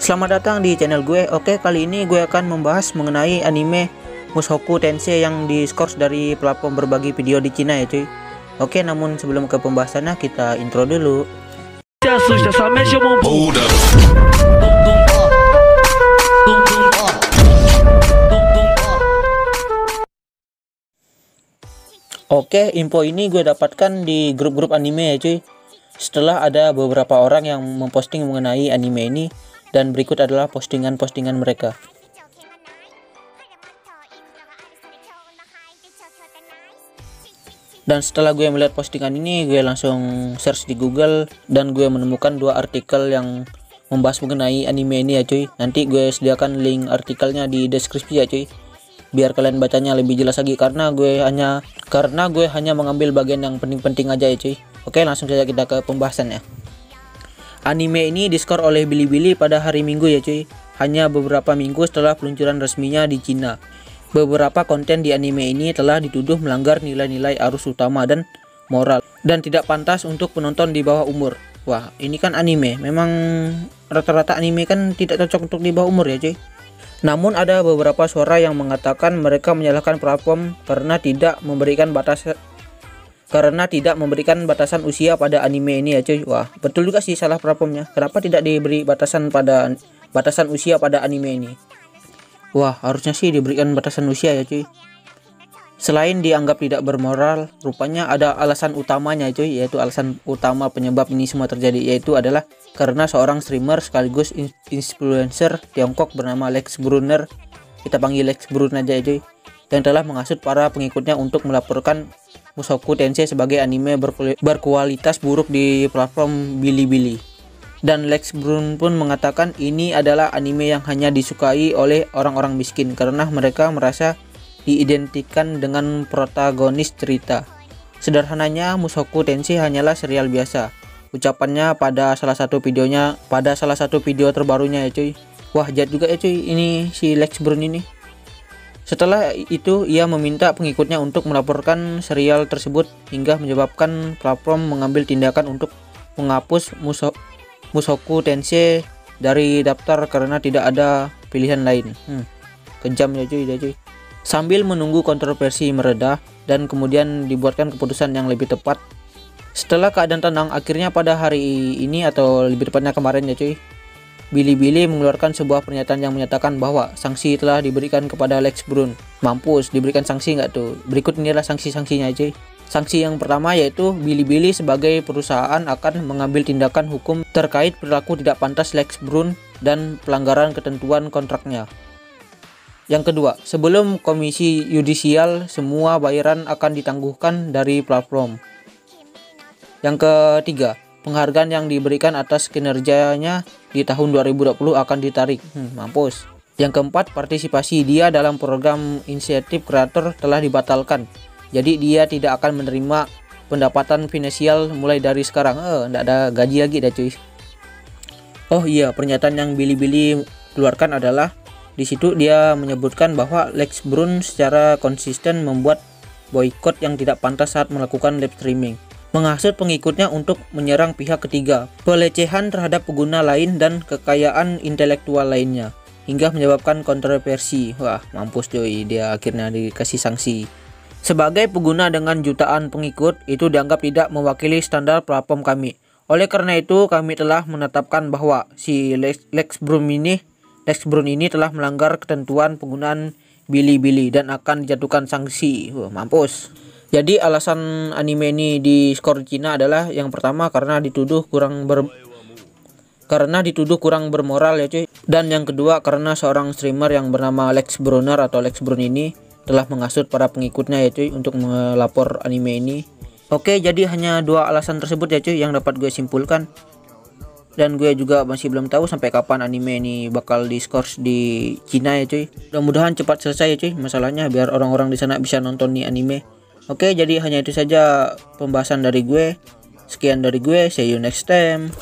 Selamat datang di channel gue. Oke, kali ini gue akan membahas mengenai anime Mushoku Tensei yang diskors dari platform berbagi video di Cina ya cuy. Oke, namun sebelum ke pembahasannya kita intro dulu. Oke, info ini gue dapatkan di grup-grup anime ya cuy. Setelah ada beberapa orang yang memposting mengenai anime ini, dan berikut adalah postingan-postingan mereka. Dan setelah gue melihat postingan ini, gue langsung search di Google dan gue menemukan dua artikel yang membahas mengenai anime ini ya cuy. Nanti gue sediakan link artikelnya di deskripsi ya cuy, biar kalian bacanya lebih jelas lagi, karena gue hanya mengambil bagian yang penting-penting aja ya cuy. Oke, langsung saja kita ke pembahasannya. Anime ini diskor oleh Bilibili pada hari Minggu ya cuy, hanya beberapa minggu setelah peluncuran resminya di Cina. Beberapa konten di anime ini telah dituduh melanggar nilai-nilai arus utama dan moral, dan tidak pantas untuk penonton di bawah umur. Wah, ini kan anime, memang rata-rata anime kan tidak cocok untuk di bawah umur ya cuy. Namun ada beberapa suara yang mengatakan mereka menyalahkan platform karena tidak memberikan batasan usia pada anime ini ya cuy. Wah, betul juga sih salah platformnya. Kenapa tidak diberi batasan usia pada anime ini? Wah, harusnya sih diberikan batasan usia ya cuy. Selain dianggap tidak bermoral, rupanya ada alasan utamanya cuy, yaitu alasan utama penyebab ini semua terjadi, yaitu adalah karena seorang streamer sekaligus influencer Tiongkok bernama Lex Brunner, kita panggil Lex Brun aja ya cuy, yang telah menghasut para pengikutnya untuk melaporkan Mushoku Tensei sebagai anime berkualitas buruk di platform Bilibili. Dan Lex Brun pun mengatakan ini adalah anime yang hanya disukai oleh orang-orang miskin karena mereka merasa diidentikan dengan protagonis cerita. Sederhananya, Mushoku Tensei hanyalah serial biasa, ucapannya pada salah satu video terbarunya ya cuy. Wah, jahat juga ya cuy ini si Lex Brun ini. Setelah itu, ia meminta pengikutnya untuk melaporkan serial tersebut hingga menyebabkan platform mengambil tindakan untuk menghapus Mushoku Tensei dari daftar karena tidak ada pilihan lain. Kejam ya cuy. Sambil menunggu kontroversi mereda dan kemudian dibuatkan keputusan yang lebih tepat. Setelah keadaan tenang, akhirnya pada hari ini atau lebih tepatnya kemarin ya cuy, Bilibili mengeluarkan sebuah pernyataan yang menyatakan bahwa sanksi telah diberikan kepada Lex Brun. Mampus, diberikan sanksi nggak tuh? Berikut inilah sanksi-sanksinya cuy. Sanksi yang pertama yaitu Bilibili sebagai perusahaan akan mengambil tindakan hukum terkait perilaku tidak pantas Lex Brun dan pelanggaran ketentuan kontraknya. Yang kedua, sebelum komisi yudisial, semua bayaran akan ditangguhkan dari platform. Yang ketiga, penghargaan yang diberikan atas kinerjanya di tahun 2020 akan ditarik. Mampus. Yang keempat, partisipasi dia dalam program inisiatif kreator telah dibatalkan. Jadi dia tidak akan menerima pendapatan finansial mulai dari sekarang. Nggak ada gaji lagi dah cuy. Oh iya, pernyataan yang Bilibili keluarkan adalah di situ dia menyebutkan bahwa Lex Brun secara konsisten membuat boykot yang tidak pantas saat melakukan live streaming, menghasut pengikutnya untuk menyerang pihak ketiga, pelecehan terhadap pengguna lain dan kekayaan intelektual lainnya, hingga menyebabkan kontroversi. Wah, mampus cuy, dia akhirnya dikasih sanksi. Sebagai pengguna dengan jutaan pengikut, itu dianggap tidak mewakili standar platform kami. Oleh karena itu, kami telah menetapkan bahwa si Lex Brun ini telah melanggar ketentuan penggunaan Bilibili dan akan dijatuhkan sanksi. Wah, mampus. Jadi alasan anime ini di skor Cina adalah yang pertama karena dituduh kurang bermoral ya cuy. Dan yang kedua karena seorang streamer yang bernama Lex Brunner atau Lex Brun ini telah menghasut para pengikutnya ya cuy untuk melapor anime ini. Oke, jadi hanya dua alasan tersebut ya cuy yang dapat gue simpulkan. Dan gue juga masih belum tahu sampai kapan anime ini bakal diskors di Cina ya cuy. Mudah-mudahan cepat selesai ya cuy masalahnya, biar orang-orang di sana bisa nonton nih anime. Oke, jadi hanya itu saja pembahasan dari gue. Sekian dari gue, see you next time.